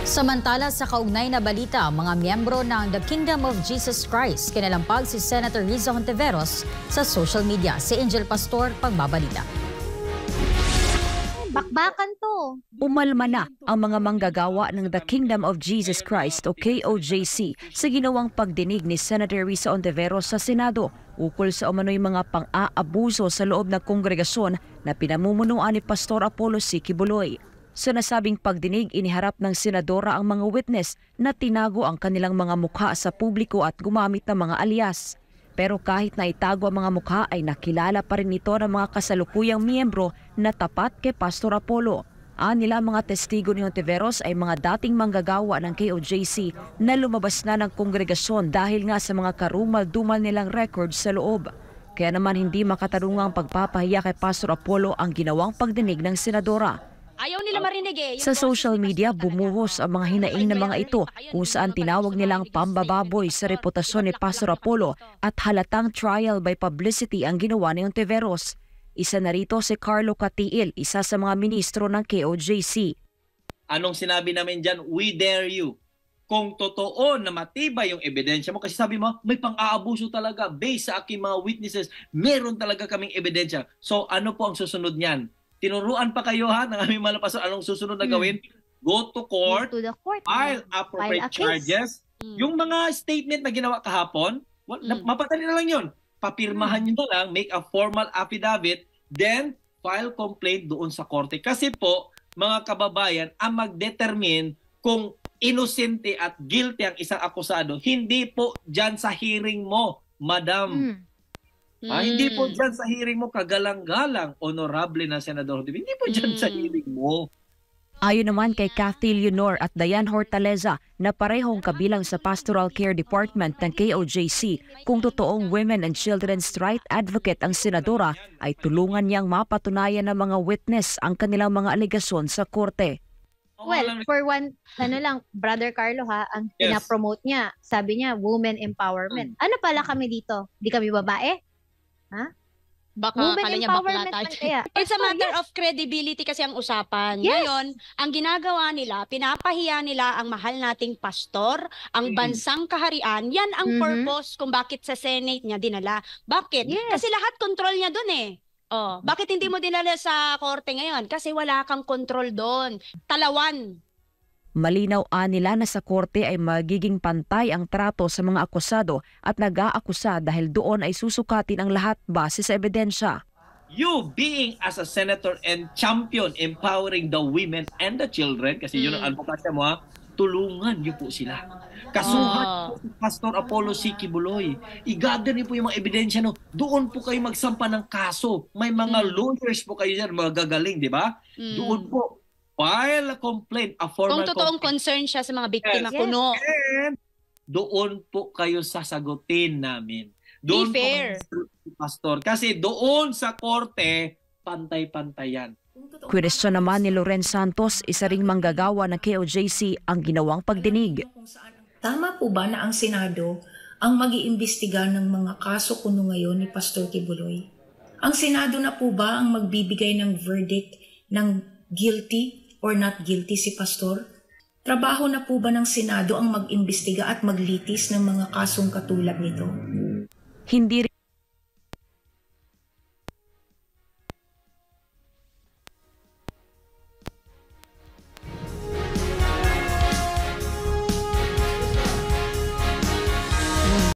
Samantala sa kaugnay na balita, mga miyembro ng The Kingdom of Jesus Christ kinalampag si Senator Riza Hontiveros sa social media. Si Angel Pastor, pagbabalita. Bakbakan to. Umalma na ang mga manggagawa ng The Kingdom of Jesus Christ o KOJC sa ginawang pagdinig ni Senator Riza Hontiveros sa Senado ukol sa umano'y mga pang-aabuso sa loob ng kongregasyon na pinamumunuan ni Pastor Apollo C. Quiboloy. Sa nasabing pagdinig, iniharap ng senadora ang mga witness na tinago ang kanilang mga mukha sa publiko at gumamit ng mga alias. Pero kahit na itago ang mga mukha ay nakilala pa rin ito ng mga kasalukuyang miyembro na tapat kay Pastor Apollo. Nila mga testigo ni Hontiveros ay mga dating manggagawa ng KOJC na lumabas na ng kongregasyon dahil nga sa mga karumal-dumal nilang records sa loob. Kaya naman hindi makatarungang pagpapahiya kay Pastor Apollo ang ginawang pagdinig ng senadora. Ayaw nila marinig eh. Sa social media, bumuhos ang mga hinaing na mga ito kung saan tinawag nilang pambababoy sa reputasyon ni Pastor Apollo at halatang trial by publicity ang ginawa ni Hontiveros. Isa na rito si Carlo Catiil, isa sa mga ministro ng KOJC. Anong sinabi namin dyan? We dare you. Kung totoo na matibay yung ebidensya mo, kasi sabi mo, may pang-aabuso talaga. Based sa aking mga witnesses, meron talaga kaming ebidensya. So ano po ang susunod niyan? Tinuruan pa kayo ha ng aming malapason. Anong susunod na gawin? Go to court, file appropriate charges. Yung mga statement na ginawa kahapon, mapatali na lang yun. Papirmahan nyo na lang, make a formal affidavit, then file complaint doon sa korte. Kasi po, mga kababayan, ang mag-determine kung inosente at guilty ang isang akusado, hindi po dyan sa hearing mo, madam. Hindi po dyan sa hearing mo kagalang-galang, honorable na Senador. Hindi po dyan sa hearing mo. Ayon naman kay Kathy Leonor at Diane Hortaleza na parehong kabilang sa Pastoral Care Department ng KOJC, kung totoong women and children's right advocate ang senadora, ay tulungan niyang mapatunayan ng mga witness ang kanilang mga alegasyon sa korte. Well, for one, Brother Carlo ha, ang pinapromote niya, sabi niya, women empowerment. Ano pala kami dito? Di kami babae? Ha? Baka Women kala niya bakla empowerment tayo. It's a matter of credibility kasi ang usapan. Ngayon, ang ginagawa nila, pinapahiya nila ang mahal nating pastor, ang bansang kaharian. Yan ang purpose kung bakit sa Senate niya dinala. Bakit? Kasi lahat control niya dun eh. Oh, bakit hindi mo dinala sa korte ngayon? Kasi wala kang control doon. Talawan. Malinaw nila na sa korte ay magiging pantay ang trato sa mga akusado at nag-aakusa dahil doon ay susukatin ang lahat base sa ebidensya. You being as a senator and champion empowering the women and the children, kasi yun ang advokasya mo ha, tulungan niyo po sila. Kasuhan po si Pastor Apollo C. Quiboloy. I-gather niyo po yung mga ebidensya. No? Doon po kayo magsampa ng kaso. May mga lawyers po kayo dyan, mga gagaling, di ba? Doon po. File a complaint, a formal kung totoong concern siya sa mga biktima, kuno. And doon po kayo sasagutin namin. Doon Be fair. Po, Pastor. Kasi doon sa korte, pantay-pantayan. Kwestiyon naman ni Loren Santos, isa ring manggagawa ng KOJC, ang ginawang pagdinig. Tama po ba na ang Senado ang mag-iimbestiga ng mga kaso kuno ngayon ni Pastor Quiboloy? Ang Senado na po ba ang magbibigay ng verdict ng guilty or not guilty si Pastor? Trabaho na po ba ng Senado ang mag-imbestiga at maglitis ng mga kasong katulad nito? Hindi